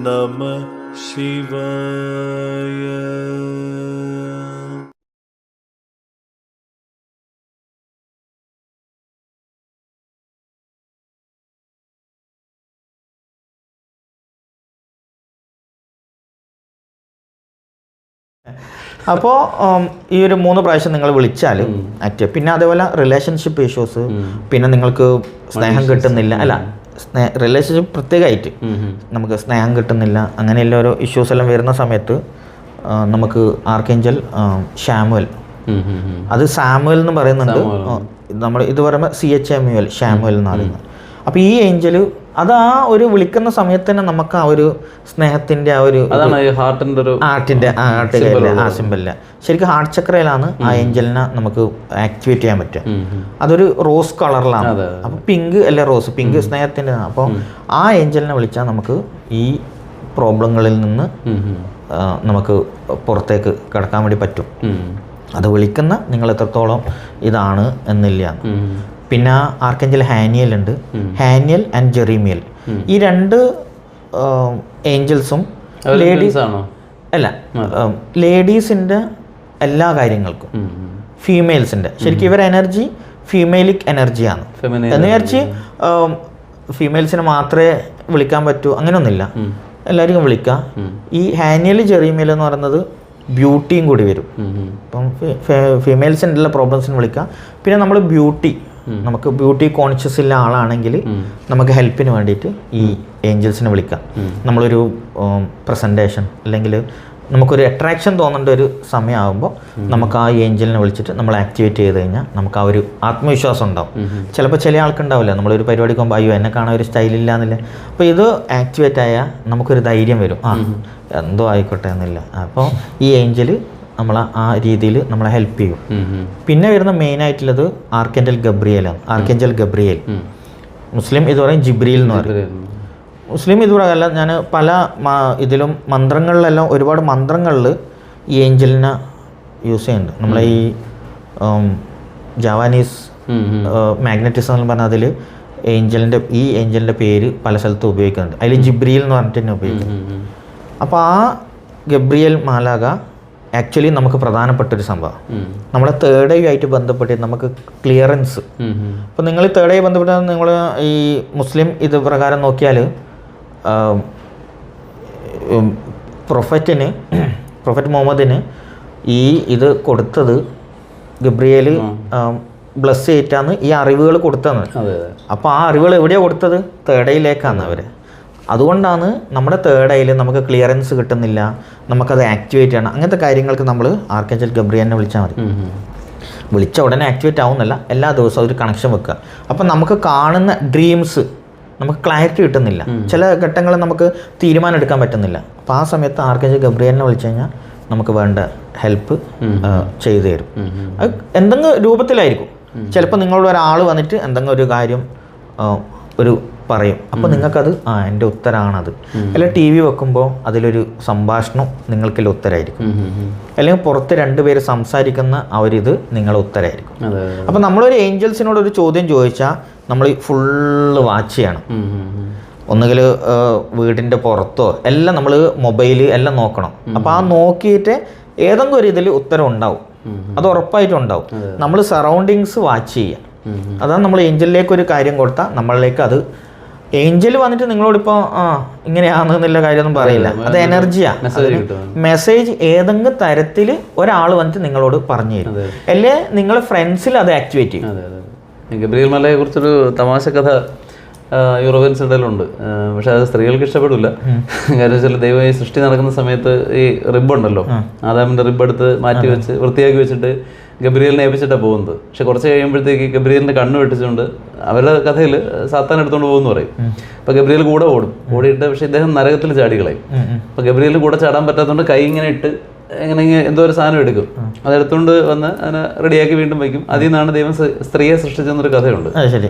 നമ ശിവായ. അപ്പോൾ ഈ ഒരു 3 പ്രാവശ്യം നിങ്ങൾ വിളിച്ചാൽ ആക്റ്റീവ്. പിന്നെ അതേപോലെ റിലേഷൻഷിപ്പ് ഇഷ്യൂസ്, പിന്നെ നിങ്ങൾക്ക് സ്നേഹം കിട്ടുന്നില്ല, അല്ല റിലേഷൻഷിപ്പ് പ്രത്യേകമായിട്ട് നമുക്ക് സ്നേഹം കിട്ടുന്നില്ല, അങ്ങനെയുള്ള ഓരോ ഇഷ്യൂസ് എല്ലാം വരുന്ന സമയത്ത് നമുക്ക് ആർക്കേഞ്ചൽ ഷാമുവൽ, അത് സാമുവൽ എന്ന് പറയുന്നുണ്ട്, നമ്മൾ ഇത് പറയുമ്പോൾ CHMUL ഷാമുവൽ എന്ന് പറയുന്നത്. അപ്പോൾ ഈ ഏഞ്ചൽ അത് ആ ഒരു വിളിക്കുന്ന സമയത്ത് തന്നെ നമുക്ക് ആ ഒരു സ്നേഹത്തിൻ്റെ ആ ഒരു ഹാർട്ടിൻ്റെ ആ സിമ്പലില്ല, ശരിക്കും ഹാർട്ട് ചക്രയിലാണ് ആ ഏഞ്ചലിനെ നമുക്ക് ആക്ടിവേറ്റ് ചെയ്യാൻ പറ്റുക. അതൊരു റോസ് കളറിലാണ്. അപ്പോൾ പിങ്ക് അല്ലെ റോസ്, പിങ്ക് സ്നേഹത്തിൻ്റെ. അപ്പോൾ ആ ഏഞ്ചലിനെ വിളിച്ചാൽ നമുക്ക് ഈ പ്രോബ്ലങ്ങളിൽ നിന്ന് നമുക്ക് പുറത്തേക്ക് കടക്കാൻ വേണ്ടി പറ്റും. അത് വിളിക്കുന്ന നിങ്ങൾ എത്രത്തോളം ഇതാണ് എന്നില്ല. പിന്നെ ആർക്കേഞ്ചൽ ഹാനിയൽ ഉണ്ട്, ഹാനിയൽ ആൻഡ് ജെറീമിയൽ. ഈ 2 ഏഞ്ചൽസും ലേഡീസ് ആണോ? അല്ല, ലേഡീസിൻ്റെ എല്ലാ കാര്യങ്ങൾക്കും, ഫീമെയിൽസിൻ്റെ ശരിക്കും ഇവർ എനർജി ഫീമെയിലിക് എനർജിയാണ് എന്ന് വിചാരിച്ച് ഫീമെയിൽസിനെ മാത്രമേ വിളിക്കാൻ പറ്റൂ അങ്ങനെയൊന്നുമില്ല, എല്ലാവർക്കും വിളിക്കാം. ഈ ഹാനിയൽ ജെറീമിയൽ എന്ന് പറയുന്നത് ബ്യൂട്ടിയും കൂടി വരും. ഇപ്പം ഫീമെയിൽസിൻ്റെ എല്ലാ പ്രോബ്ലംസിനും വിളിക്കാം. പിന്നെ നമ്മൾ നമുക്ക് ബ്യൂട്ടി കോൺഷ്യസ് ഉള്ള ആളാണെങ്കിൽ നമുക്ക് ഹെൽപ്പിന് വേണ്ടിയിട്ട് ഈ ഏഞ്ചൽസിനെ വിളിക്കാം. നമ്മളൊരു പ്രസൻറ്റേഷൻ അല്ലെങ്കിൽ നമുക്കൊരു അട്രാക്ഷൻ തോന്നേണ്ട ഒരു സമയമാകുമ്പോൾ നമുക്ക് ആ ഏഞ്ചലിനെ വിളിച്ചിട്ട് നമ്മൾ ആക്ടിവേറ്റ് ചെയ്ത് കഴിഞ്ഞാൽ നമുക്ക് ആ ഒരു ആത്മവിശ്വാസം ഉണ്ടാവും. ചിലപ്പോൾ ചില ആൾക്കുണ്ടാവില്ല, നമ്മളൊരു പരിപാടിക്ക് പോകുമ്പോൾ അയ്യോ എന്നെ കാണാൻ ഒരു സ്റ്റൈലില്ല എന്നില്ല. അപ്പോൾ ഇത് ആക്ടിവേറ്റ് ആയാൽ നമുക്കൊരു ധൈര്യം വരും, എന്തോ ആയിക്കോട്ടെ എന്നില്ല. അപ്പോൾ ഈ ഏഞ്ചൽ നമ്മളെ ആ രീതിയിൽ നമ്മളെ ഹെൽപ്പ് ചെയ്യും. പിന്നെ വരുന്ന മെയിനായിട്ടുള്ളത് ആർക്കേഞ്ചൽ ഗബ്രിയേലാണ്. ആർക്കേഞ്ചൽ ഗബ്രിയേൽ, മുസ്ലിം ഇത് പറയും ജിബ്രീൽ എന്ന് പറയും. മുസ്ലിം ഇത് പറയല്ല, ഞാൻ പല ഇതിലും മന്ത്രങ്ങളിലെല്ലാം ഒരുപാട് മന്ത്രങ്ങളിൽ ഈ ഏഞ്ചലിനെ യൂസ് ചെയ്യുന്നുണ്ട്. നമ്മളെ ഈ ജാവാനീസ് മാഗ്നറ്റിസം എന്ന് പറഞ്ഞാൽ അതിൽ ഈ ഏഞ്ചലിൻ്റെ പേര് പല സ്ഥലത്തും ഉപയോഗിക്കുന്നുണ്ട്. അതിൽ ജിബ്രീൽ എന്ന് പറഞ്ഞിട്ട് തന്നെ ഉപയോഗിക്കുന്നുണ്ട്. അപ്പോൾ ആ ഗബ്രിയേൽ മാലാഖ ആക്ച്വലി നമുക്ക് പ്രധാനപ്പെട്ടൊരു സംഭവം. നമ്മളെ തേർഡ് ഐ ആയിട്ട് ബന്ധപ്പെട്ട് നമുക്ക് ക്ലിയറൻസ്. അപ്പോൾ നിങ്ങൾ തേർഡ് ഐ ബന്ധപ്പെട്ട നിങ്ങൾ ഈ മുസ്ലിം ഇത് പ്രകാരം നോക്കിയാൽ പ്രൊഫറ്റ് മുഹമ്മദിന് ഈ ഇത് കൊടുത്തത് ഗബ്രിയേൽ ബ്ലസ് ചെയ്തിട്ടാണ് ഈ അറിവുകൾ കൊടുത്തത്. അപ്പോൾ ആ അറിവുകൾ എവിടെയാണ് കൊടുത്തത്? തേർഡ് ഐയിലേക്കാണ് അവർ. അതുകൊണ്ടാണ് നമ്മുടെ തേർഡ് ഐയിൽ നമുക്ക് ക്ലിയറൻസ് കിട്ടുന്നില്ല, നമുക്കത് ആക്ടിവേറ്റ് ചെയ്യണം. അങ്ങനത്തെ കാര്യങ്ങൾക്ക് നമ്മൾ ആർക്കേഞ്ചൽ ഗബ്രിയേലിനെ വിളിച്ചാൽ മതി. വിളിച്ച ഉടനെ ആക്ടിവേറ്റ് ആവുന്നില്ല, എല്ലാ ദിവസവും ഒരു കണക്ഷൻ വെക്കുക. അപ്പം നമുക്ക് കാണുന്ന ഡ്രീംസ് നമുക്ക് ക്ലാരിറ്റി കിട്ടുന്നില്ല, ചില ഘട്ടങ്ങളിൽ നമുക്ക് തീരുമാനം എടുക്കാൻ പറ്റുന്നില്ല. അപ്പോൾ ആ സമയത്ത് ആർക്കേഞ്ചൽ ഗബ്രിയേലിനെ വിളിച്ചു കഴിഞ്ഞാൽ നമുക്ക് വേണ്ട ഹെൽപ്പ് ചെയ്തു തരും. അത് എന്തെങ്കിലും രൂപത്തിലായിരിക്കും. ചിലപ്പോൾ നിങ്ങളോട് ഒരാൾ വന്നിട്ട് എന്തെങ്കിലും ഒരു കാര്യം ഒരു പറയും, അപ്പോൾ നിങ്ങൾക്കത് എൻ്റെ ഉത്തരമാണത്. അല്ലെങ്കിൽ TV വെക്കുമ്പോൾ അതിലൊരു സംഭാഷണം നിങ്ങൾക്കുള്ള ഉത്തരമായിരിക്കും. അല്ലെങ്കിൽ പുറത്ത് 2 പേര് സംസാരിക്കുന്ന അവരിത് നിങ്ങളുടെ ഉത്തരമായിരിക്കും. അപ്പോൾ നമ്മളൊരു ഏഞ്ചൽസിനോട് ഒരു ചോദ്യം ചോദിച്ചാൽ നമ്മൾ ഫുള്ള് വാച്ച് ചെയ്യണം. ഒന്നുകിൽ വീടിൻ്റെ പുറത്തോ എല്ലാം നമ്മൾ മൊബൈല് എല്ലാം നോക്കണം. അപ്പോൾ ആ നോക്കിയിട്ട് ഏതെങ്കിലും ഒരു ഇതിൽ ഉത്തരം ഉണ്ടാവും, അത് ഉറപ്പായിട്ടും ഉണ്ടാവും. നമ്മൾ സറൗണ്ടിങ്സ് വാച്ച് ചെയ്യുക, അതാണ് നമ്മൾ ഏഞ്ചലിലേക്ക് ഒരു കാര്യം കൊടുത്താൽ നമ്മളിലേക്ക് അത് ഏഞ്ചൽ വന്നിട്ട് നിങ്ങളോടിപ്പോൾ ഇങ്ങനെയാണെന്നുള്ള കാര്യമൊന്നും പറയില്ല, അത് എനർജിയാണ്. മെസ്സേജ് ഏതെങ്കിലും തരത്തിൽ ഒരാൾ വന്നിട്ട് നിങ്ങളോട് പറഞ്ഞു തരും, അല്ലേ നിങ്ങളെ ഫ്രണ്ട്സിൽ അത് ആക്ടിവേറ്റ് ചെയ്യും. ഗബ്രിയേൽ മലയെ കുറിച്ചൊരു തമാശ കഥ യൂറോപ്യൻസ് ഇടയിലുണ്ട്, പക്ഷെ അത് സ്ത്രീകൾക്ക് ഇഷ്ടപ്പെടില്ല. കാര്യം വെച്ചാൽ ദൈവം ഈ സൃഷ്ടി നടക്കുന്ന സമയത്ത് ഈ റിബ് ഉണ്ടല്ലോ, ആദാമിൻ്റെ റിബ് എടുത്ത് മാറ്റി വെച്ച് വൃത്തിയാക്കി വെച്ചിട്ട് ഗബ്രിയേലിനെ ഏൽപ്പിച്ചിട്ടാണ് പോകുന്നത്. പക്ഷെ കുറച്ച് കഴിയുമ്പോഴത്തേക്ക് ഗബ്രിയേലിൻ്റെ കണ്ണ് വെട്ടിച്ചുകൊണ്ട് അവരുടെ കഥയിൽ സാത്താൻ എടുത്തുകൊണ്ട് പോകുമെന്ന് പറയും. അപ്പോൾ ഗബ്രിയേൽ കൂടെ ഓടിയിട്ട് പക്ഷേ ഇദ്ദേഹം നരകത്തിൽ ചാടികളായി. അപ്പോൾ ഗബ്രിയേൽ കൂടെ ചാടാൻ പറ്റാത്തതുകൊണ്ട് കൈ ഇങ്ങനെ ഇട്ട് എങ്ങനെ എന്തോ ഒരു സാധനം എടുക്കും, അതെടുത്തുകൊണ്ട് വന്ന് അതിനെ റെഡിയാക്കി വീണ്ടും വയ്ക്കും. അതിൽ നിന്നാണ് ദൈവം സ്ത്രീയെ സൃഷ്ടിച്ചെന്നൊരു കഥയുണ്ട്.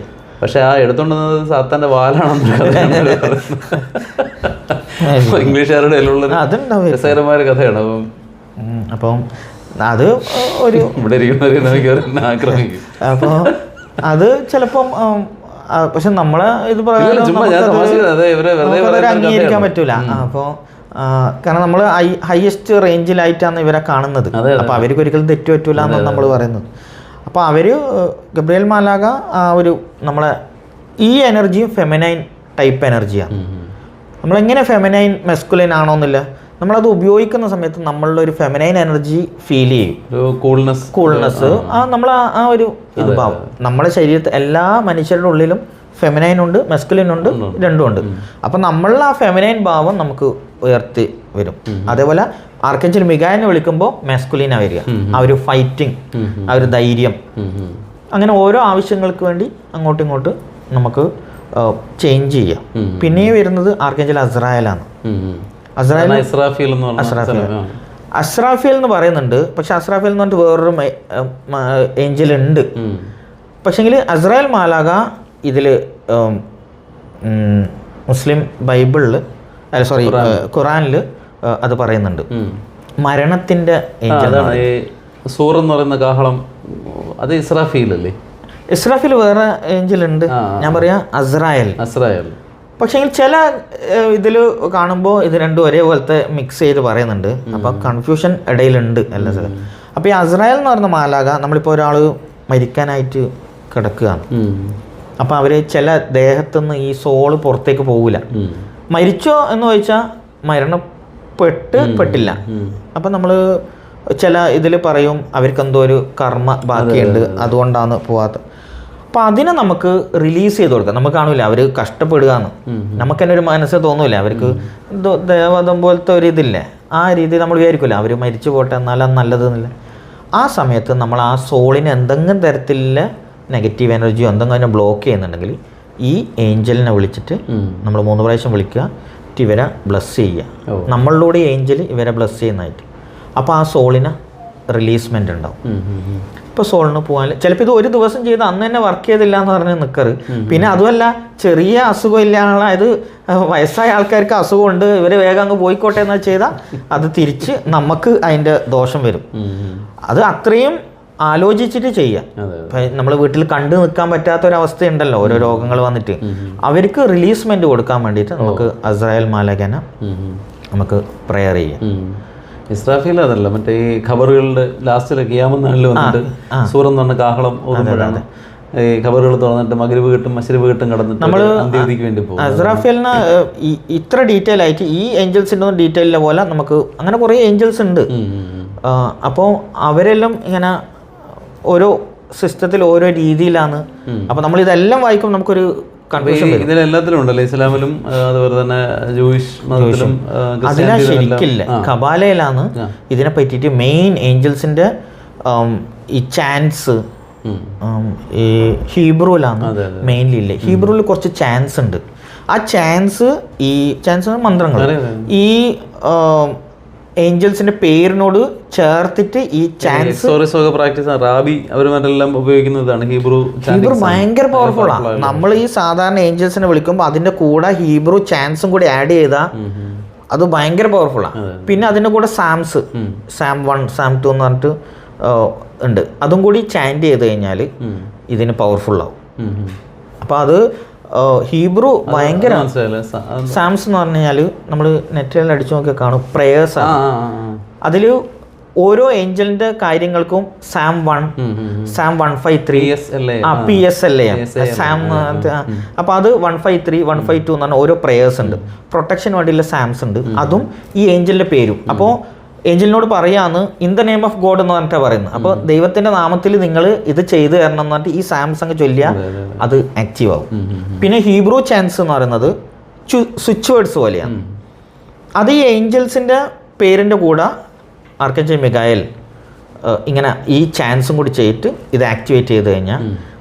പക്ഷെ ആ എടുത്തുകൊണ്ടുവന്നത് സാത്താൻ്റെ വാലാണെന്നൊരു ഇംഗ്ലീഷുകാരുടെ ഇടയിലുള്ള രസകരമായ കഥയാണ്. അപ്പം അത് ഒരു ഇവിടെ ഇരിക്കുന്നവരെ ആക്രമിക്കും. അപ്പോൾ അത് ചിലപ്പം പക്ഷെ നമ്മളെ ഇത് അംഗീകരിക്കാൻ പറ്റൂല. അപ്പോൾ കാരണം നമ്മൾ ഹയസ്റ്റ് റേഞ്ചിലായിട്ടാണ് ഇവരെ കാണുന്നത്. അപ്പോൾ അവർക്ക് ഒരിക്കലും തെറ്റു പറ്റൂല എന്നാണ് നമ്മൾ പറയുന്നത്. അപ്പോൾ അവർ ഗബ്രിയേൽ മാലാഖ ഒരു നമ്മളെ ഈ എനർജിയും ഫെമിനൈൻ ടൈപ്പ് എനർജിയാണ്. നമ്മളെങ്ങനെ ഫെമിനൈൻ മെസ്കുലൈൻ ആണോന്നില്ല, നമ്മളത് ഉപയോഗിക്കുന്ന സമയത്ത് നമ്മളുടെ ഒരു ഫെമിനൈൻ എനർജി ഫീൽ ചെയ്യും, കൂൾനെസ്. നമ്മൾ ആ ഒരു ഇത് ഭാവം നമ്മുടെ ശരീരത്തിൽ എല്ലാ മനുഷ്യരുടെ ഉള്ളിലും ഫെമിനൈൻ ഉണ്ട്, മെസ്കുലിൻ ഉണ്ട്, രണ്ടും ഉണ്ട്. അപ്പം നമ്മളുടെ ആ ഫെമിനൈൻ ഭാവം നമുക്ക് ഉയർത്തി വരും. അതേപോലെ ആർക്കേഞ്ചൽ മിഖായിലിനെ വിളിക്കുമ്പോൾ മെസ്കുലിനാണ് വരിക, ആ ഒരു ഫൈറ്റിംഗ്, ആ ഒരു ധൈര്യം. അങ്ങനെ ഓരോ ആവശ്യങ്ങൾക്ക് വേണ്ടി അങ്ങോട്ടും ഇങ്ങോട്ട് നമുക്ക് ചേഞ്ച് ചെയ്യാം. പിന്നെ വരുന്നത് ആർക്കേഞ്ചൽ അസ്രായേലാണ്. അസ്രാഫീൽ എന്ന് പറയുന്നുണ്ട്, പക്ഷെ അസ്രാഫീൽ എന്ന് പറഞ്ഞിട്ട് വേറൊരു ഏഞ്ചൽ ഉണ്ട്. പക്ഷെങ്കിൽ അസ്രായേൽ മാലാഖ ഇതിൽ മുസ്ലിം ബൈബിളിൽ ഖുറാനിൽ അത് പറയുന്നുണ്ട്, മരണത്തിൻ്റെ ഏഞ്ചൽ. സൂർ എന്ന് പറയുന്ന കാഹളം അത് ഇസ്രാഫീൽ അല്ലേ? ഇസ്രാഫീൽ വേറെ ഏഞ്ചൽ ഉണ്ട്, ഞാൻ പറയാം അസ്രായേൽ. പക്ഷേ ചില ഇതിൽ കാണുമ്പോൾ ഇത് രണ്ടും ഒരേപോലത്തെ മിക്സ് ചെയ്ത് പറയുന്നുണ്ട്. അപ്പോൾ കൺഫ്യൂഷൻ ഇടയിലുണ്ട് എല്ലാ സ്ഥലം. അപ്പോൾ ഈ അസ്രായേൽ എന്ന് പറയുന്ന മാലാഖ, നമ്മളിപ്പോൾ ഒരാൾ മരിക്കാനായിട്ട് കിടക്കുകയാണ്, അപ്പോൾ അവർ ചില ദേഹത്തുനിന്ന് ഈ സോള് പുറത്തേക്ക് പോകില്ല. മരിച്ചോ എന്ന് ചോദിച്ചാൽ പെട്ടില്ല. അപ്പം നമ്മൾ ചില ഇതിൽ പറയും അവർക്കെന്തോ ഒരു കർമ്മ ബാക്കിയുണ്ട്, അതുകൊണ്ടാണ് പോവാത്തത്. അപ്പം അതിനെ നമുക്ക് റിലീസ് ചെയ്ത് കൊടുക്കാം. നമുക്ക് കാണില്ല അവർ കഷ്ടപ്പെടുകയെന്ന്, നമുക്ക് തന്നെ ഒരു മനസ്സ് തോന്നില്ല. അവർക്ക് ദേവതം പോലത്തെ ഒരു ഇതില്ലേ, ആ രീതിയിൽ നമ്മൾ വിചാരിക്കില്ല അവർ മരിച്ചു പോട്ടെ എന്നാലും നല്ലതെന്നില്ല. ആ സമയത്ത് നമ്മൾ ആ സോളിന് എന്തെങ്കിലും തരത്തിലുള്ള നെഗറ്റീവ് എനർജിയോ എന്തെങ്കിലും അതിനെ ബ്ലോക്ക് ചെയ്യുന്നുണ്ടെങ്കിൽ ഈ ഏഞ്ചലിനെ വിളിച്ചിട്ട് നമ്മൾ 3 പ്രാവശ്യം വിളിക്കുക, ഇവരെ ബ്ലസ് ചെയ്യുക. നമ്മളിലൂടെ ഏഞ്ചൽ ഇവരെ ബ്ലസ് ചെയ്യുന്നതായിട്ട്. അപ്പോൾ ആ സോളിന് റിലീസ്മെൻ്റ് ഉണ്ടാവും. ഇപ്പോൾ സോളിന് പോകാൻ ചിലപ്പോൾ ഇത് ഒരു ദിവസം ചെയ്ത് അന്ന് തന്നെ വർക്ക് ചെയ്തില്ല എന്ന് പറഞ്ഞ് നിൽക്കറ്. പിന്നെ അതുമല്ല, ചെറിയ അസുഖം ഇല്ലാനുള്ള, അതായത് വയസ്സായ ആൾക്കാർക്ക് അസുഖമുണ്ട്, ഇവർ വേഗം അങ്ങ് പോയിക്കോട്ടെ എന്ന് ചെയ്താൽ അത് തിരിച്ച് നമുക്ക് അതിൻ്റെ ദോഷം വരും. അത് അത്രയും ആലോചിച്ചിട്ട് ചെയ്യാം. നമ്മൾ വീട്ടിൽ കണ്ടു നിൽക്കാൻ പറ്റാത്തൊരവസ്ഥയുണ്ടല്ലോ ഓരോ രോഗങ്ങൾ വന്നിട്ട്, അവർക്ക് റിലീസ്മെന്റ് കൊടുക്കാൻ വേണ്ടിയിട്ട് നമുക്ക് അസ്രായേൽ മാലാഖനെ നമുക്ക് പ്രെയർ ചെയ്യാം. ഇസ്രാഫീൽ അതല്ല, മറ്റേ ഈ ഖബറുകളുടെ ലാസ്റ്റിലെ ഖിയാമത്ത് നാളിൽ വന്നിട്ട് സൂറെന്ന് പറഞ്ഞ കാഹളം ഓതുമ്പോഴാണ് ഈ ഖബറുകൾ തുറന്നിട്ട് മഗ്രിബ് കിട്ടും മശ്രിബ് കിട്ടും കടന്നിട്ട് നമ്മൾ അന്ത്യവിധിക്ക് വേണ്ടി പോകും. അസ്രാഫീലിന് ഇത്ര ഡീറ്റെയിൽ ആയിട്ട് ഈ ഏഞ്ചൽസിൻ്റെ ഒന്നും ഡീറ്റെയിലില്ല പോലെ നമുക്ക് അങ്ങനെ കുറേ ഏഞ്ചൽസ് ഉണ്ട്. അപ്പോൾ അവരെല്ലാം ഇങ്ങനെ ഓരോ സിസ്റ്റത്തിൽ ഓരോ രീതിയിലാണ്. അപ്പോൾ നമ്മൾ ഇതെല്ലാം വായിക്കുമ്പോൾ നമുക്കൊരു കൺഫ്യൂഷൻ വരും. ഇതിലെല്ലാത്തിലും ഉണ്ടല്ലോ, ഇസ്ലാമിലും അതുപോലെ തന്നെ ജൂയിഷ് മതത്തിലും. അതിലാ ശരിക്കില്ല, കബാലയിലാണ് ഇതിനെ പറ്റിയിട്ട് മെയിൻ ഏഞ്ചൽസിന്റെ ഈ ചാൻസ് ഈ ഹീബ്രുവിലാണ് മെയിൻലി ഇല്ലേ. ഹീബ്രുവിൽ കുറച്ച് ചാൻസ് ഉണ്ട്. ആ ചാൻസ് മന്ത്രങ്ങൾ ഈ ഏഞ്ചൽസിന്റെ പേരിനോട് ചേർത്തിട്ട് ഈ ചാൻസ് പ്രാക്ടീസ് റാബി അവരുമാരെല്ലാം ഉപയോഗിക്കുന്നതാണ്. ഹീബ്രു ഭയങ്കര പവർഫുൾ ആണ്. നമ്മൾ ഈ സാധാരണ ഏഞ്ചൽസിനെ വിളിക്കുമ്പോൾ അതിന്റെ കൂടെ ഹീബ്രു ചാൻസും കൂടി ആഡ് ചെയ്താൽ അത് ഭയങ്കര പവർഫുൾ ആണ്. പിന്നെ അതിന്റെ കൂടെ സാം 1 സാം 2 എന്ന് പറഞ്ഞിട്ട് ഉണ്ട്, അതും കൂടി ചാൻറ്റ് ചെയ്ത് കഴിഞ്ഞാൽ ഇതിന് പവർഫുൾ ആവും. അപ്പോൾ അത് ഹീബ്രു ഭയങ്കര സാംസ് എന്ന് പറഞ്ഞു കഴിഞ്ഞാൽ നമ്മൾ നെറ്റിൽ അടിച്ചു നോക്കിയാൽ കാണും പ്രേയേഴ്സ് ആണ്. അതിൽ ഓരോ ഏഞ്ചലിന്റെ കാര്യങ്ങൾക്കും സാം 1, സാം 153 PSLA സാം. അപ്പോൾ അത് 153, 152 എന്ന് പറഞ്ഞാൽ ഓരോ പ്രേയേഴ്സ് ഉണ്ട്. പ്രൊട്ടക്ഷന് വേണ്ടിയുള്ള സാംസ് ഉണ്ട്, അതും ഈ ഏഞ്ചലിന്റെ പേരും. അപ്പോൾ ഏഞ്ചലിനോട് പറയാന്ന് in the name of God എന്ന് പറഞ്ഞിട്ടാണ് പറയുന്നത്. അപ്പോൾ ദൈവത്തിന്റെ നാമത്തിൽ നിങ്ങൾ ഇത് ചെയ്തു തരണം എന്ന് പറഞ്ഞിട്ട് ഈ സാംസങ് ചൊല്ലിയാൽ അത് ആക്റ്റീവ് ആവും. പിന്നെ ഹീബ്രു ചാൻസ് എന്ന് പറയുന്നത് സ്വിച്ച് വേർഡ്സ് പോലെയാണ്. അത് ഈ ഏഞ്ചൽസിന്റെ പേരിന്റെ കൂടെ ആർക്കേഞ്ചൽ മിഖായേൽ ഇങ്ങനെ ഈ ചാൻസും കൂടി ചെയ്തിട്ട് ഇത് ആക്ടിവേറ്റ് ചെയ്ത് കഴിഞ്ഞാൽ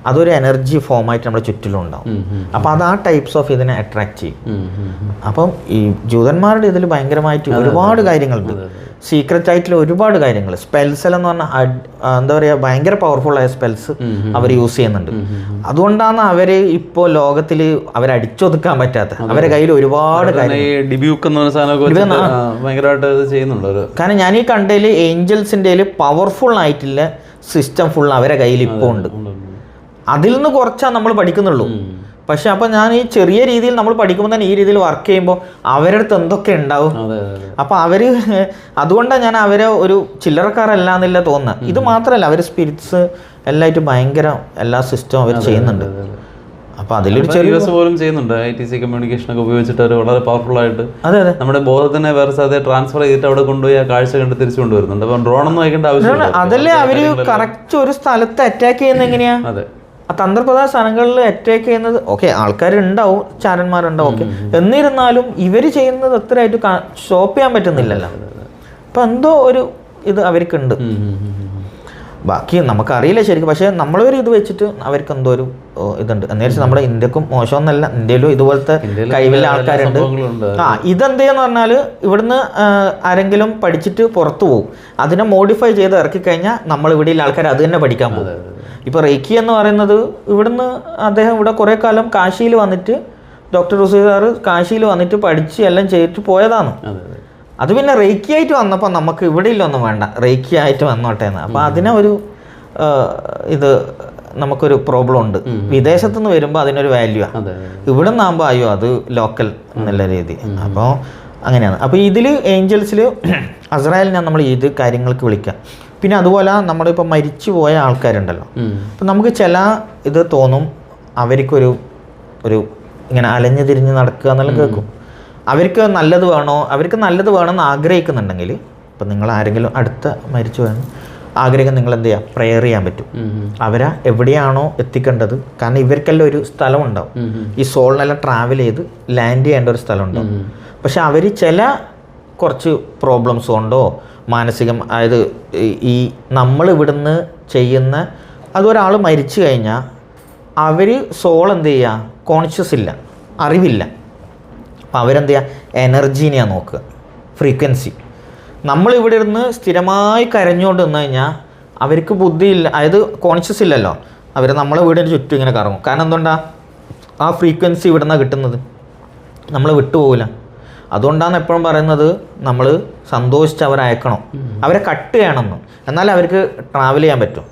അതൊരു എനർജി ഫോമായിട്ട് നമ്മുടെ ചുറ്റിലും ഉണ്ടാവും. അപ്പം അത് ആ ടൈപ്സ് ഓഫ് ഇതിനെ അട്രാക്ട് ചെയ്യും. അപ്പം ഈ ജൂതന്മാരുടെ ഇതിൽ ഭയങ്കരമായിട്ട് ഒരുപാട് കാര്യങ്ങളുണ്ട്, സീക്രറ്റ് ആയിട്ടുള്ള ഒരുപാട് കാര്യങ്ങൾ. സ്പെൽസ് എന്ന് പറഞ്ഞാൽ എന്താ പറയുക, ഭയങ്കര പവർഫുൾ ആയ സ്പെൽസ് അവർ യൂസ് ചെയ്യുന്നുണ്ട്. അതുകൊണ്ടാണ് അവർ ഇപ്പോൾ ലോകത്തിൽ അവരടിച്ചൊതുക്കാൻ പറ്റാത്ത, അവരുടെ കയ്യിൽ ഒരുപാട് കാരണം ഞാൻ ഈ കണ്ടതിൽ ഏഞ്ചൽസിൻ്റെ പവർഫുൾ ആയിട്ടുള്ള സിസ്റ്റം ഫുൾ അവരുടെ കയ്യിൽ ഇപ്പോൾ ഉണ്ട്. അതിൽ നിന്ന് കുറച്ചാണ് നമ്മൾ പഠിക്കുന്നുള്ളൂ. പക്ഷെ അപ്പോൾ ഞാൻ ഈ ചെറിയ രീതിയിൽ നമ്മൾ പഠിക്കുമ്പോൾ തന്നെ ഈ രീതിയിൽ വർക്ക് ചെയ്യുമ്പോൾ അവരുടെ അടുത്ത് എന്തൊക്കെ ഉണ്ടാവും. അപ്പോൾ അവർ അതുകൊണ്ടാണ് ഞാൻ അവരെ ഒരു ചില്ലറക്കാരല്ല എന്നില്ല തോന്നുന്നത്. ഇത് മാത്രമല്ല, അവർ സ്പിരിറ്റ്സ് എല്ലായിട്ട് ഭയങ്കര എല്ലാ സിസ്റ്റവും അവർ ചെയ്യുന്നുണ്ട്. അപ്പോൾ അതിലൊരു ചെറിയ പോലും ചെയ്യുന്നുണ്ട്. ITC കമ്മ്യൂണിക്കേഷൻ ഒക്കെ ഉപയോഗിച്ചിട്ട് അവർ വളരെ പവർഫുൾ ആയിട്ട് അതെ നമ്മുടെ ബോധത്തിനെ വേറെ സ്ഥലത്തെ ട്രാൻസ്ഫർ ചെയ്തിട്ട് അവിടെ കൊണ്ടുപോയി ആ കാഴ്ച കണ്ട് തിരിച്ചു കൊണ്ടുവരുന്നുണ്ട്. അപ്പം ഡ്രോൺ ഒന്നും വയ്ക്കേണ്ട ആവശ്യമില്ല. അതല്ലേ അവർ കറക്റ്റ് ഒരു സ്ഥലത്ത് അറ്റാക്ക് ചെയ്യുന്നത് എങ്ങനെയാ? അതെ, ആ തന്ത്രപ്രധാന സ്ഥലങ്ങളിൽ അറ്റാക്ക് ചെയ്യുന്നത് ഓക്കെ, ആൾക്കാരുണ്ടാവും, ചാരന്മാരുണ്ടാവും, ഓക്കെ, എന്നിരുന്നാലും ഇവർ ചെയ്യുന്നത് അത്രയായിട്ട് സ്റ്റോപ്പ് ചെയ്യാൻ പറ്റുന്നില്ലല്ലോ. അപ്പം എന്തോ ഒരു ഇത് അവർക്കുണ്ട്. ബാക്കി നമുക്കറിയില്ല ശരിക്കും. പക്ഷേ നമ്മളൊരു ഇത് വെച്ചിട്ട് അവർക്ക് എന്തോ ഒരു ഇതുണ്ട്. എന്നുവെച്ചാൽ നമ്മുടെ ഇന്ത്യക്കും മോശമൊന്നല്ല, ഇന്ത്യയിലും ഇതുപോലത്തെ കഴിവുള്ള ആൾക്കാരുണ്ട്. ഇതെന്തെന്ന് പറഞ്ഞാൽ ഇവിടുന്ന് ആരെങ്കിലും പഠിച്ചിട്ട് പുറത്തു പോകും, അതിനെ മോഡിഫൈ ചെയ്ത് ഇറക്കി കഴിഞ്ഞാൽ നമ്മൾ ഇവിടെയുള്ള ആൾക്കാർ അത് തന്നെ പഠിക്കാൻ പോകും. ഇപ്പോൾ റേക്കി എന്ന് പറയുന്നത് ഇവിടുന്ന് അദ്ദേഹം ഇവിടെ കുറേ കാലം കാശിയിൽ വന്നിട്ട് ഡോക്ടർ റുസി സാറ് കാശിയിൽ വന്നിട്ട് പഠിച്ച് എല്ലാം ചെയ്തിട്ട് പോയതാണ്. അത് പിന്നെ റേക്കി ആയിട്ട് വന്നപ്പോൾ നമുക്ക് ഇവിടെ ഇല്ലൊന്നും വേണ്ട, റേക്കി ആയിട്ട് വന്നോട്ടെ എന്ന്. അപ്പോൾ അതിനെ ഒരു ഇത് നമുക്കൊരു പ്രോബ്ലം ഉണ്ട്. വിദേശത്തുനിന്ന് വരുമ്പോൾ അതിനൊരു വാല്യൂ ആണ്, ഇവിടെ നിന്നാകുമ്പോൾ അയ്യോ അത് ലോക്കൽ എന്നുള്ള രീതി. അപ്പോൾ അങ്ങനെയാണ്. അപ്പോൾ ഇതിൽ ഏഞ്ചൽസിൽ അസ്രായേലിനെ നമ്മൾ ഇത് കാര്യങ്ങൾക്ക് വിളിക്കാം. പിന്നെ അതുപോലെ നമ്മളിപ്പോൾ മരിച്ചു പോയ ആൾക്കാരുണ്ടല്ലോ, അപ്പം നമുക്ക് ചില ഇത് തോന്നും അവർക്കൊരു ഇങ്ങനെ അലഞ്ഞു തിരിഞ്ഞ് നടക്കുക എന്നെല്ലാം കേൾക്കും. അവർക്ക് നല്ലത് വേണമെന്ന് ആഗ്രഹിക്കുന്നുണ്ടെങ്കിൽ, ഇപ്പം നിങ്ങൾ ആരെങ്കിലും അടുത്ത മരിച്ചു വേണം ആഗ്രഹിക്കുന്ന നിങ്ങൾ എന്ത് ചെയ്യുക, പ്രെയർ ചെയ്യാൻ പറ്റും. അവരെ എവിടെയാണോ എത്തിക്കേണ്ടത്, കാരണം ഇവർക്കെല്ലാം ഒരു സ്ഥലം ഉണ്ടാവും, ഈ സോളിനെല്ലാം ട്രാവൽ ചെയ്ത് ലാൻഡ് ചെയ്യേണ്ട ഒരു സ്ഥലം ഉണ്ടാവും. പക്ഷെ അവർ ചില കുറച്ച് പ്രോബ്ലംസ് കൊണ്ടോ മാനസികം, അതായത് ഈ നമ്മൾ ഇവിടുന്ന് ചെയ്യുന്ന അതൊരാൾ മരിച്ചു കഴിഞ്ഞാൽ അവർ സോൾ എന്ത് ചെയ്യുക, കോൺഷ്യസ് ഇല്ല, അറിവില്ല. അപ്പോൾ അവരെന്ത് ചെയ്യുക, എനർജീനെയാണ് നോക്കുക, ഫ്രീക്വൻസി. നമ്മളിവിടെ ഇരുന്ന് സ്ഥിരമായി കരഞ്ഞുകൊണ്ട് നിന്ന് കഴിഞ്ഞാൽ അവർക്ക് ബുദ്ധിയില്ല, അതായത് കോൺഷ്യസ് ഇല്ലല്ലോ, അവർ നമ്മളെ വീടിന് ചുറ്റും ഇങ്ങനെ കറങ്ങും. കാരണം എന്തുകൊണ്ടാണ്, ആ ഫ്രീക്വൻസി ഇവിടെ നിന്നാണ് കിട്ടുന്നത്, നമ്മൾ വിട്ടുപോകില്ല. അതുകൊണ്ടാണ് എപ്പോഴും പറയുന്നത് നമ്മൾ സന്തോഷിച്ച് അവരെ അയക്കണം, അവരെ കട്ട് ചെയ്യണമെന്ന്, എന്നാലേ അവർക്ക് ട്രാവൽ ചെയ്യാൻ പറ്റും.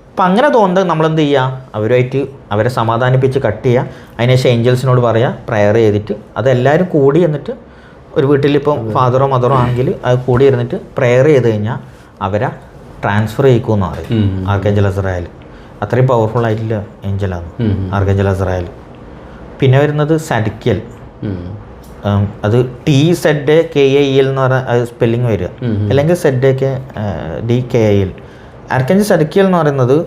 അപ്പം അങ്ങനെ തോന്നുന്നത് നമ്മളെന്ത് ചെയ്യുക, അവരുമായിട്ട് അവരെ സമാധാനിപ്പിച്ച് കട്ട് ചെയ്യുക. അതിനുശേഷം ഏഞ്ചൽസിനോട് പറയുക, പ്രെയർ ചെയ്തിട്ട് അതെല്ലാവരും കൂടി എന്നിട്ട് ഒരു വീട്ടിലിപ്പം ഫാദറോ മദറോ ആണെങ്കിൽ അത് കൂടി ഇരുന്നിട്ട് പ്രെയർ ചെയ്ത് കഴിഞ്ഞാൽ അവരെ ട്രാൻസ്ഫർ ചെയ്യിക്കുമെന്ന് പറയും ആർക്കേഞ്ചൽ അസ്രായേൽ. അത്രയും പവർഫുൾ ആയിട്ടുള്ള ഏഞ്ചലാണ് ആർക്കേഞ്ചൽ അസ്രായേൽ. പിന്നെ വരുന്നത് സഡ്ക്കിയൽ, അത് TZAKAEL എന്ന് പറഞ്ഞ സ്പെല്ലിങ് വരിക, അല്ലെങ്കിൽ ZAKDKAEL. ആർക്കേഞ്ചൽ സഡ്ക്കിയൽ എന്ന് പറയുന്നത്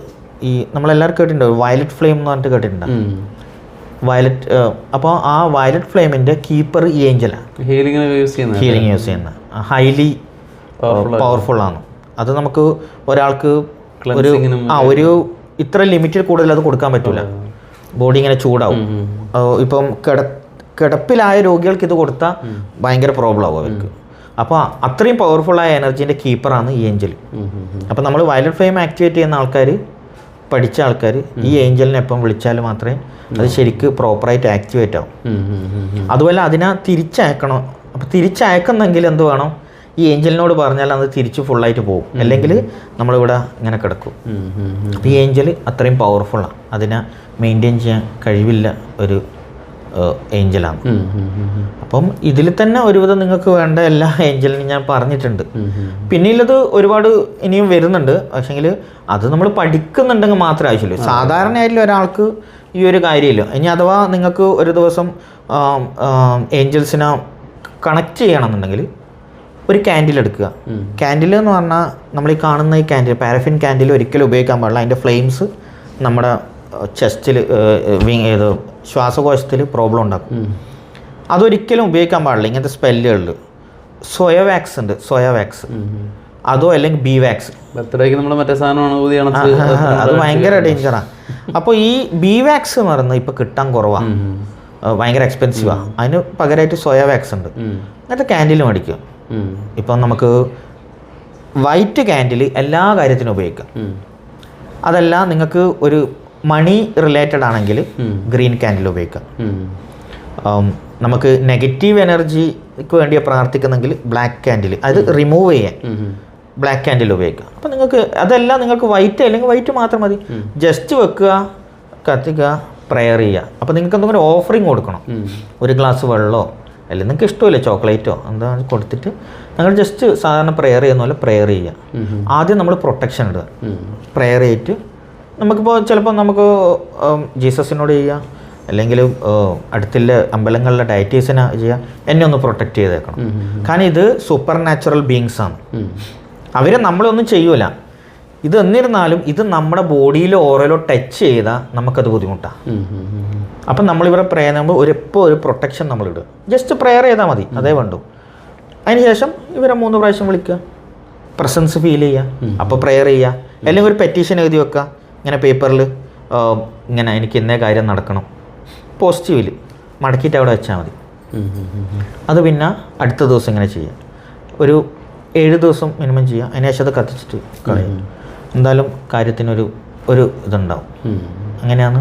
ഈ നമ്മളെല്ലാവരും കേട്ടിട്ടുണ്ടാവും, വയലറ്റ് ഫ്ലെയിം എന്ന് പറഞ്ഞിട്ട് കേട്ടിട്ടുണ്ടാവും. വയലറ്റ്, അപ്പോൾ ആ വയലറ്റ് ഫ്ലെയിമിൻ്റെ കീപ്പർ ഈ ഏഞ്ചലാണ്, ഹീലിംഗ് യൂസ് ചെയ്യുന്ന ഹൈലി പവർഫുൾ ആണ്. അത് നമുക്ക് ഒരാൾക്ക് ഒരു ഇത്ര ലിമിറ്റിൽ കൂടുതൽ അത് കൊടുക്കാൻ പറ്റില്ല, ബോഡി ഇങ്ങനെ ചൂടാവും. ഇപ്പം കിടപ്പിലായ രോഗികൾക്ക് ഇത് കൊടുത്താൽ ഭയങ്കര പ്രോബ്ലം ആവും അവർക്ക്. അപ്പോൾ അത്രയും പവർഫുള്ളായ എനർജീൻ്റെ കീപ്പറാണ് ഈ ഏഞ്ചൽ. അപ്പോൾ നമ്മൾ വയലറ്റ് ഫ്ലെയിം ആക്ടിവേറ്റ് ചെയ്യുന്ന ആൾക്കാർ, പഠിച്ച ആൾക്കാർ ഈ ഏഞ്ചലിനെ എപ്പം വിളിച്ചാൽ മാത്രമേ അത് ശരിക്ക് പ്രോപ്പറായിട്ട് ആക്ടിവേറ്റ് ആവും. അതുപോലെ അതിനെ തിരിച്ചയക്കണം. അപ്പോൾ തിരിച്ചയക്കുന്നെങ്കിൽ എന്ത് വേണം, ഈ ഏഞ്ചലിനോട് പറഞ്ഞാൽ അത് തിരിച്ച് ഫുള്ളായിട്ട് പോകും, അല്ലെങ്കിൽ നമ്മളിവിടെ ഇങ്ങനെ കിടക്കും. അപ്പോൾ ഈ ഏഞ്ചൽ അത്രയും പവർഫുള്ളാണ്, അതിനെ മെയിൻറ്റെയിൻ ചെയ്യാൻ കഴിവില്ല ഒരു ഏഞ്ചലാണ്. അപ്പം ഇതിൽ തന്നെ ഒരുവിധം നിങ്ങൾക്ക് വേണ്ട എല്ലാ ഏഞ്ചലിനും ഞാൻ പറഞ്ഞിട്ടുണ്ട്. പിന്നെയുള്ളത് ഒരുപാട് ഇനിയും വരുന്നുണ്ട്, പക്ഷേങ്കിൽ അത് നമ്മൾ പഠിക്കുന്നുണ്ടെങ്കിൽ മാത്രമേ ആവശ്യമുള്ളൂ. സാധാരണയായിട്ടുള്ള ഒരാൾക്ക് ഈ ഒരു കാര്യമില്ല. ഇനി അഥവാ നിങ്ങൾക്ക് ഒരു ദിവസം ഏഞ്ചൽസിനെ കണക്ട് ചെയ്യണമെന്നുണ്ടെങ്കിൽ ഒരു ക്യാൻഡിൽ എടുക്കുക. ക്യാൻഡിൽ എന്ന് പറഞ്ഞാൽ നമ്മൾ ഈ കാണുന്ന ഈ ക്യാൻഡിൽ, പാരഫിൻ ക്യാൻഡിൽ ഒരിക്കലും ഉപയോഗിക്കാൻ പാടില്ല. അതിൻ്റെ ഫ്ലെയിംസ് നമ്മുടെ ചെസ്റ്റിൽ ശ്വാസകോശത്തിൽ പ്രോബ്ലം ഉണ്ടാക്കും. അതൊരിക്കലും ഉപയോഗിക്കാൻ പാടില്ല ഇങ്ങനത്തെ സ്പെല്ലുകളിൽ. സോയവാക്സ് ഉണ്ട്, സോയവാക്സ്, അതോ അല്ലെങ്കിൽ ബീവാക്സ്. അത് ഭയങ്കര ഡേഞ്ചറാണ്. അപ്പോൾ ഈ ബീവാക്സ് എന്ന് പറയുന്നത് ഇപ്പോൾ കിട്ടാൻ കുറവാണ്, ഭയങ്കര എക്സ്പെൻസീവാണ്. അതിന് പകരമായിട്ട് സോയവാക്സ് ഉണ്ട്. അങ്ങനത്തെ ക്യാൻഡിൽ മേടിക്കും. ഇപ്പം നമുക്ക് വൈറ്റ് ക്യാൻഡിൽ എല്ലാ കാര്യത്തിനും ഉപയോഗിക്കാം. അതല്ല നിങ്ങൾക്ക് ഒരു മണി റിലേറ്റഡ് ആണെങ്കിൽ ഗ്രീൻ ക്യാൻഡിൽ ഉപയോഗിക്കാം. നമുക്ക് നെഗറ്റീവ് എനർജിക്ക് വേണ്ടി പ്രാർത്ഥിക്കുന്നെങ്കിൽ ബ്ലാക്ക് ക്യാൻഡിൽ, അത് റിമൂവ് ചെയ്യാൻ ബ്ലാക്ക് ക്യാൻഡിൽ ഉപയോഗിക്കാം. അപ്പം നിങ്ങൾക്ക് അതെല്ലാം നിങ്ങൾക്ക് വൈറ്റ് അല്ലെങ്കിൽ വൈറ്റ് മാത്രം മതി. ജസ്റ്റ് വെക്കുക, കത്തിക്കുക, പ്രെയർ ചെയ്യുക. അപ്പോൾ നിങ്ങൾക്ക് എന്തെങ്കിലും ഓഫറിങ് കൊടുക്കണം, ഒരു ഗ്ലാസ് വെള്ളമോ അല്ലെങ്കിൽ നിങ്ങൾക്ക് ഇഷ്ടമില്ല ചോക്ലേറ്റോ എന്താ കൊടുത്തിട്ട് നിങ്ങൾ ജസ്റ്റ് സാധാരണ പ്രെയർ ചെയ്യുന്ന പോലെ പ്രെയർ ചെയ്യുക. ആദ്യം നമ്മൾ പ്രൊട്ടക്ഷൻ ഇടുക, പ്രെയർ ചെയ്തിട്ട് നമുക്കിപ്പോൾ ചിലപ്പോൾ നമുക്ക് ജീസസിനോട് ചെയ്യുക, അല്ലെങ്കിൽ അടുത്തുള്ള അമ്പലങ്ങളിലെ ഡയറ്റീസിനെ ചെയ്യുക, എന്നെ ഒന്ന് പ്രൊട്ടക്റ്റ് ചെയ്തേക്കണം. കാരണം ഇത് സൂപ്പർ നാച്ചുറൽ ബീങ്സാണ്, അവരെ നമ്മളൊന്നും ചെയ്യൂല. ഇത് എന്നിരുന്നാലും ഇത് നമ്മുടെ ബോഡിയിലോ ഓരോയിലോ ടച്ച് ചെയ്താൽ നമുക്കത് ബുദ്ധിമുട്ടാണ്. അപ്പം നമ്മളിവരെ പ്രെയർ ചെയ്യുമ്പോൾ എപ്പോൾ ഒരു പ്രൊട്ടക്ഷൻ നമ്മളിടുക, ജസ്റ്റ് പ്രെയർ ചെയ്താൽ മതി, അതേ വേണ്ടു. അതിനുശേഷം ഇവരെ 3 പ്രാവശ്യം വിളിക്കുക, പ്രസൻസ് ഫീൽ ചെയ്യുക, അപ്പോൾ പ്രെയർ ചെയ്യുക. അല്ലെങ്കിൽ ഒരു പെറ്റീഷൻ എഴുതി വെക്കുക, ഇങ്ങനെ പേപ്പറിൽ ഇങ്ങനെ എനിക്ക് ഇന്നേ കാര്യം നടക്കണം, പോസിറ്റീവിൽ മടക്കിയിട്ട് അവിടെ വെച്ചാൽ മതി. അത് പിന്നെ അടുത്ത ദിവസം ഇങ്ങനെ ചെയ്യുക, ഒരു 7 ദിവസം മിനിമം ചെയ്യുക. അതിനുശേഷം അത് കത്തിച്ചിട്ട് കളയുക. എന്തായാലും കാര്യത്തിനൊരു ഇതുണ്ടാവും. അങ്ങനെയാണ്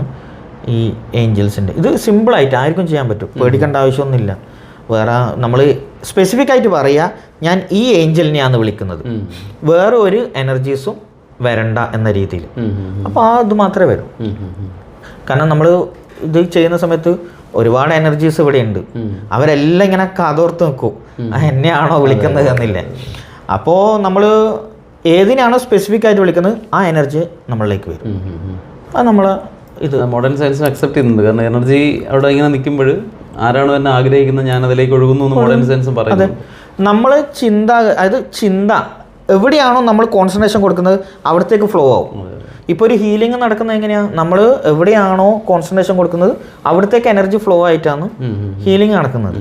ഈ ഏഞ്ചൽസിൻ്റെ. ഇത് സിമ്പിളായിട്ട് ആർക്കും ചെയ്യാൻ പറ്റും, പേടിക്കേണ്ട ആവശ്യമൊന്നുമില്ല. വേറെ നമ്മൾ സ്പെസിഫിക് ആയിട്ട് പറയുക, ഞാൻ ഈ ഏഞ്ചലിനെയാണ് വിളിക്കുന്നത്, വേറെ ഒരു എനർജീസും വരണ്ട എന്ന രീതിയിൽ. അപ്പോൾ അത് മാത്രമേ വരും. കാരണം നമ്മൾ ഇത് ചെയ്യുന്ന സമയത്ത് ഒരുപാട് എനർജീസ് ഇവിടെ ഉണ്ട്, അവരെല്ലാം ഇങ്ങനെ കാതോർത്ത് നിൽക്കും, എന്നെയാണോ വിളിക്കുന്നത് എന്നില്ല. അപ്പോൾ നമ്മൾ ഏതിനാണോ സ്പെസിഫിക് ആയിട്ട് വിളിക്കുന്നത് ആ എനർജി നമ്മളിലേക്ക് വരും. അത് നമ്മൾ ഇത് മോഡേൺ സയൻസും അക്സെപ്റ്റ് ചെയ്യുന്നുണ്ട്. കാരണം എനർജി അവിടെ ഇങ്ങനെ നിൽക്കുമ്പോൾ ആരാണോ എന്നെ ആഗ്രഹിക്കുന്നത് ഞാൻ അതിലേക്ക് ഒഴുകുന്നു എന്ന് മോഡേൺ സയൻസും പറയുന്നത്. നമ്മൾ ചിന്ത എവിടെയാണോ നമ്മൾ കോൺസെൻട്രേഷൻ കൊടുക്കുന്നത് അവിടത്തേക്ക് ഫ്ലോ ആവും. ഇപ്പോൾ ഒരു ഹീലിംഗ് നടക്കുന്നത് എങ്ങനെയാണ്, നമ്മൾ എവിടെയാണോ കോൺസെൻട്രേഷൻ കൊടുക്കുന്നത് അവിടത്തേക്ക് എനർജി ഫ്ലോ ആയിട്ടാണ് ഹീലിംഗ് നടക്കുന്നത്.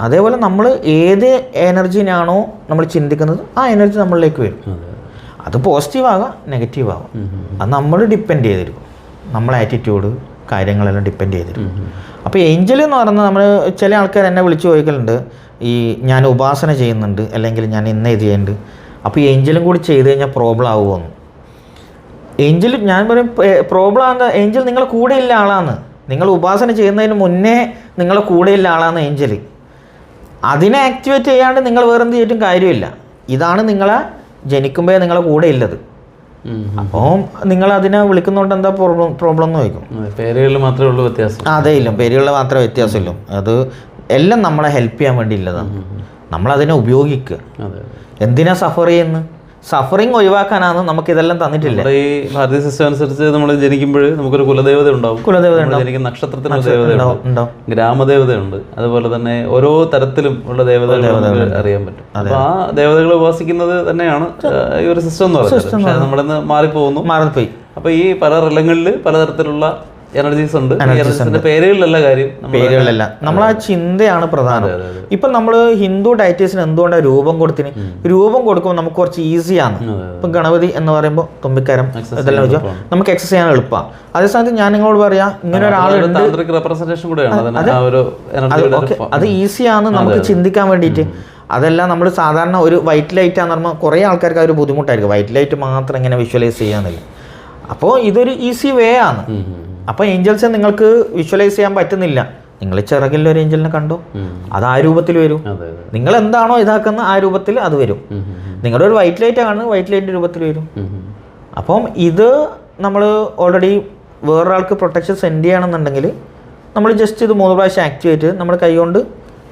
അതേപോലെ നമ്മൾ ഏത് എനർജിനാണോ നമ്മൾ ചിന്തിക്കുന്നത് ആ എനർജി നമ്മളിലേക്ക് വരും. അത് പോസിറ്റീവ് ആകാം, നെഗറ്റീവ് ആകാം, അത് നമ്മൾ ഡിപ്പെൻഡ് ചെയ്തിരിക്കും, നമ്മളെ ആറ്റിറ്റ്യൂഡ് കാര്യങ്ങളെല്ലാം ഡിപ്പെൻഡ് ചെയ്തിരിക്കും. അപ്പോൾ ഏഞ്ചൽ എന്ന് പറയുന്നത്, നമ്മൾ ചില ആൾക്കാർ എന്നെ വിളിച്ച് ചോദിക്കലുണ്ട്, ഈ ഞാൻ ഉപാസന ചെയ്യുന്നുണ്ട് അല്ലെങ്കിൽ ഞാൻ ഇന്ന ഇത് ചെയ്യുന്നുണ്ട്, അപ്പോൾ ഈ ഏഞ്ചലും കൂടി ചെയ്ത് കഴിഞ്ഞാൽ പ്രോബ്ലം ആവുമെന്ന്. ഏഞ്ചൽ ഞാൻ പറയും പ്രോബ്ലം ആകുന്ന ഏഞ്ചൽ നിങ്ങളെ കൂടെയുള്ള ആളാണ്. നിങ്ങൾ ഉപാസന ചെയ്യുന്നതിന് മുന്നേ നിങ്ങളെ കൂടെയുള്ള ആളാണ് ഏഞ്ചൽ. അതിനെ ആക്ടിവേറ്റ് ചെയ്യാണ്ട് നിങ്ങൾ വേറെന്ത് ചെയ്തിട്ടും കാര്യമില്ല. ഇതാണ് നിങ്ങളെ ജനിക്കുമ്പോൾ നിങ്ങളെ കൂടെ ഉള്ളത്. അപ്പോൾ നിങ്ങൾ അതിനെ വിളിക്കുന്നതുകൊണ്ട് എന്താ പ്രോബ്ലം എന്ന് ചോദിക്കും. പേരുകളിൽ മാത്രമേ ഉള്ളൂ വ്യത്യാസം. അതേ ഇല്ല, പേരുകളിൽ മാത്രമേ വ്യത്യാസമില്ലൂ. അത് എല്ലാം നമ്മളെ ഹെൽപ്പ് ചെയ്യാൻ വേണ്ടിയുള്ളതാണ്. നമ്മളതിനെ ഉപയോഗിക്കുക. എന്തിനാ സഫർ ചെയ്യുന്നത്? സഫറിങ് ഒഴിവാക്കാനാണ് നമുക്കിതെല്ലാം തന്നിട്ടില്ല. ഈ ഭാരതീയ സിസ്റ്റം അനുസരിച്ച് നമ്മൾ ജനിക്കുമ്പോൾ നമുക്കൊരു കുലദേവത ഉണ്ടാവും. ജനിക്കുന്ന നക്ഷത്രത്തിന് ദേവതയുണ്ട്, ഗ്രാമദേവതയുണ്ട്, അതുപോലെ തന്നെ ഓരോ തരത്തിലും ഉള്ള ദേവതകൾ നമുക്ക് അറിയാൻ പറ്റും. അപ്പൊ ആ ദേവതകളെ ഉപാസിക്കുന്നത് തന്നെയാണ് ഈ ഒരു സിസ്റ്റം എന്ന് പറയുന്നത്. പക്ഷേ നമ്മളിന്ന് മാറിപ്പോയി. അപ്പൊ ഈ പല റിലങ്ങളിൽ പലതരത്തിലുള്ള എനർജീസ് ഉണ്ട്. പേരുകളിലല്ല കാര്യം, പേരുകളിലല്ല, നമ്മൾ ആ ചിന്തയാണ് പ്രധാനം. ഇപ്പം നമ്മൾ ഹിന്ദു ഡയറ്റീസിന് എന്തുകൊണ്ടാണ് രൂപം കൊടുത്തിന്? രൂപം കൊടുക്കുമ്പോൾ നമുക്ക് കുറച്ച് ഈസിയാണ്. ഇപ്പം ഗണപതി എന്ന് പറയുമ്പോൾ തുമ്പിക്കരം ഇതെല്ലാം വെച്ചാൽ നമുക്ക് എക്സസ് ചെയ്യാൻ എളുപ്പമാണ്. അതേസമയത്ത് ഞാൻ നിങ്ങളോട് പറയാം, ഇങ്ങനെ ഒരാളുണ്ട്, അത് ഈസിയാണ് നമുക്ക് ചിന്തിക്കാൻ വേണ്ടിയിട്ട്. അതെല്ലാം നമ്മൾ സാധാരണ ഒരു വൈറ്റ് ലൈറ്റ് ആണെന്ന് പറയുമ്പോൾ കുറേ ആൾക്കാർക്ക് അതൊരു ബുദ്ധിമുട്ടായിരിക്കും, വൈറ്റ് ലൈറ്റ് മാത്രം ഇങ്ങനെ വിഷ്വലൈസ് ചെയ്യാന്നില്ല. അപ്പോൾ ഇതൊരു ഈസി വേ ആണ്. അപ്പോൾ ഏഞ്ചൽസ് നിങ്ങൾക്ക് വിഷ്വലൈസ് ചെയ്യാൻ പറ്റുന്നില്ല, നിങ്ങൾ ചിറകിൽ ഒരു ഏഞ്ചലിനെ കണ്ടോ, അത് ആ രൂപത്തിൽ വരും. നിങ്ങൾ എന്താണോ ഇതാക്കുന്ന ആ രൂപത്തിൽ അത് വരും. നിങ്ങളുടെ ഒരു വൈറ്റ് ലൈറ്റ് കാണുന്നത് വൈറ്റ് ലൈറ്റിൻ്റെ രൂപത്തിൽ വരും. അപ്പം ഇത് നമ്മൾ ഓൾറെഡി വേറൊരാൾക്ക് പ്രൊട്ടക്ഷൻ സെൻഡ് ചെയ്യണമെന്നുണ്ടെങ്കിൽ നമ്മൾ ജസ്റ്റ് ഇത് 3 പ്രാവശ്യം ആക്ടിവേറ്റ് നമ്മുടെ കൈ കൊണ്ട്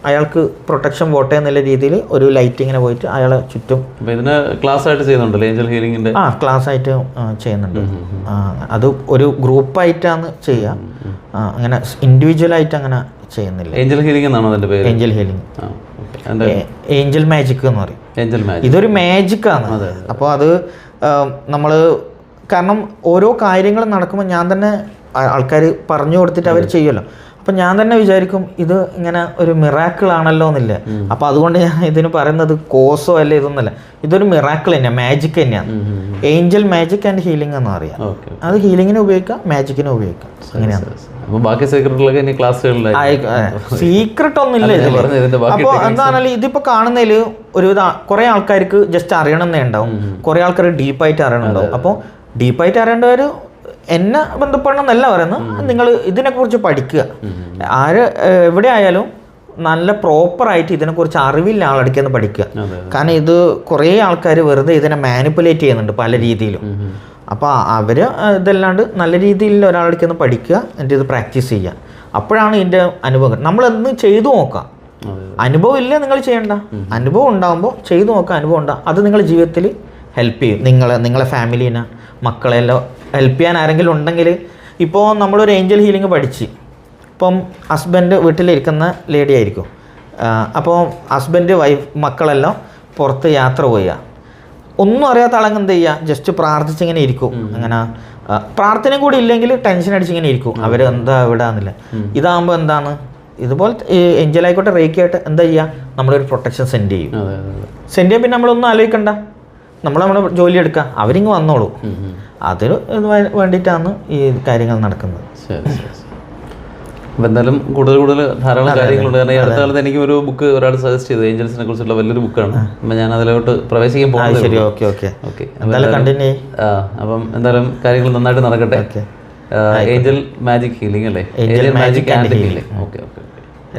അയാൾക്ക് പ്രൊട്ടക്ഷൻ പോട്ടെ എന്നുള്ള രീതിയിൽ ഒരു ലൈറ്റ് ഇങ്ങനെ പോയിട്ട് അയാളെ ചുറ്റും. ഇതിന് ക്ലാസ് ആയിട്ട് ചെയ്യുന്നുണ്ടല്ലോ ഏഞ്ചൽ ഹീലിംഗിന്റെ? ക്ലാസ് ആയിട്ട് ചെയ്യുന്നുണ്ട്. അത് ഒരു ഗ്രൂപ്പായിട്ടാണ് ചെയ്യുക, അങ്ങനെ ഇൻഡിവിജ്വൽ ആയിട്ട് അങ്ങനെ ചെയ്യുന്നില്ല. ഏഞ്ചൽ ഹീലിംഗ് എന്നാണോ അതിന്റെ പേര്? ഏഞ്ചൽ ഹീലിംഗ്, ഏഞ്ചൽ മാജിക് എന്ന് പറയും. ഏഞ്ചൽ മാജിക് ഇതൊരു മാജിക്കാണ്. അപ്പോൾ അത് നമ്മൾ കാരണം ഓരോ കാര്യങ്ങൾ നടക്കുമ്പോൾ ഞാൻ തന്നെ ആൾക്കാർ പറഞ്ഞു കൊടുത്തിട്ട് അവർ ചെയ്യുമല്ലോ. അപ്പം ഞാൻ തന്നെ വിചാരിക്കും ഇത് ഇങ്ങനെ ഒരു മിറാക്കിൾ ആണല്ലോ എന്നില്ല. അപ്പോൾ അതുകൊണ്ട് ഞാൻ ഇതിന് പറയുന്നത് കോസോ അല്ല ഇതൊന്നല്ല, ഇതൊരു മിറാക്കിൾ തന്നെയാണ്, മാജിക് തന്നെയാണ്. ഏഞ്ചൽ മാജിക് ആൻഡ് ഹീലിംഗ് എന്ന് പറയാം. അത് ഹീലിങ്ങിന് ഉപയോഗിക്കാം, മാജിക്കിന് ഉപയോഗിക്കാം. അങ്ങനെയാണ്. സീക്രട്ട് ഒന്നുമില്ല ഇതിൽ. അപ്പോൾ എന്താണെങ്കിലും ഇതിപ്പോൾ കാണുന്നതിൽ ഒരു കുറേ ആൾക്കാർക്ക് ജസ്റ്റ് അറിയണമെന്നേ ഉണ്ടാവും, കുറേ ആൾക്കാർ ഡീപ്പായിട്ട് അറിയണമുണ്ടാവും. അപ്പോൾ ഡീപ്പായിട്ട് അറിയേണ്ടവർ എന്നെ ബന്ധപ്പെടണമെന്നല്ല പറയുന്നത്, നിങ്ങൾ ഇതിനെക്കുറിച്ച് പഠിക്കുക. എവിടെ ആയാലും നല്ല പ്രോപ്പറായിട്ട് ഇതിനെക്കുറിച്ച് അറിവില്ല ആളടിക്കുന്ന പഠിക്കുക. കാരണം ഇത് കുറേ ആൾക്കാർ വെറുതെ ഇതിനെ മാനിപ്പുലേറ്റ് ചെയ്യുന്നുണ്ട് പല രീതിയിലും. അപ്പോൾ അവർ ഇതല്ലാണ്ട് നല്ല രീതിയിൽ ഒരാളേക്ക് ഒന്ന് പഠിക്കുക, എന്നിട്ട് ഇത് പ്രാക്ടീസ് ചെയ്യുക. അപ്പോഴാണ് ഇതിൻ്റെ അനുഭവം. നമ്മളെന്ന് ചെയ്തു നോക്കാം. അനുഭവം ഇല്ല നിങ്ങൾ ചെയ്യണ്ട, അനുഭവം ഉണ്ടാകുമ്പോൾ ചെയ്തു നോക്കുക, അനുഭവം ഉണ്ടാകും. അത് നിങ്ങളുടെ ജീവിതത്തിൽ ഹെൽപ്പ് ചെയ്യും. നിങ്ങളെ ഫാമിലീനെ, മക്കളെല്ലാം ഹെൽപ്പ് ചെയ്യാൻ ആരെങ്കിലും ഉണ്ടെങ്കിൽ. ഇപ്പോൾ നമ്മളൊരു ഏഞ്ചൽ ഹീലിംഗ് പഠിച്ച്, ഇപ്പം ഹസ്ബൻഡ് വീട്ടിലിരിക്കുന്ന ലേഡി ആയിരിക്കും, അപ്പോൾ ഹസ്ബൻഡ് മക്കളെല്ലാം പുറത്ത് യാത്ര പോവുക, ഒന്നും അറിയാത്ത ആളങ്ങ് എന്ത് ചെയ്യുക, ജസ്റ്റ് പ്രാർത്ഥിച്ചിങ്ങനെ ഇരിക്കും. അങ്ങനെ പ്രാർത്ഥനയും കൂടി ഇല്ലെങ്കിൽ ടെൻഷൻ അടിച്ചിങ്ങനെ ഇരിക്കും, അവർ എന്താ എവിടെയാന്നില്ല. ഇതാകുമ്പോൾ എന്താണ്, ഇതുപോലെ ഏഞ്ചലായിക്കോട്ടെ റേക്കായിട്ട് എന്താ ചെയ്യുക, നമ്മളൊരു പ്രൊട്ടക്ഷൻ സെൻഡ് ചെയ്യും. സെൻഡ് ചെയ്യാൻ പിന്നെ നമ്മളൊന്നും ആലോചിക്കണ്ട, നമ്മുടെ ജോലി എടുക്കുക, അവരിങ്ങ് വന്നോളൂ. അതിന് വേണ്ടിയിട്ടാണ് ഈ കാര്യങ്ങൾ നടക്കുന്നത്. അപ്പോൾ എന്തായാലും കൂടുതൽ ധാരാളം കാര്യങ്ങളുണ്ട്. കാരണം ഈ അടുത്ത കാലത്ത് എനിക്ക് ഒരു ബുക്ക് ഒരാൾ സജസ്റ്റ് ചെയ്തു, ഏഞ്ചൽസിനെ കുറിച്ചുള്ള വലിയൊരു ബുക്കാണ്. അപ്പം ഞാൻ അതിലോട്ട് പ്രവേശിക്കാൻ പോകുന്നത്. ശരി, ഓക്കെ ഓക്കെ ഓക്കെ. കണ്ടിന്യൂ. അപ്പം എന്തായാലും കാര്യങ്ങൾ നന്നായിട്ട് നടക്കട്ടെ. ഏഞ്ചൽ മാജിക് ഹീലിംഗ് അല്ലേ? Angel magic and healing. Okay okay,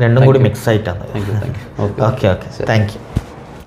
രണ്ടും കൂടി മിക്സ് ആയിട്ടാണ്. Thank you. Okay okay, thank you.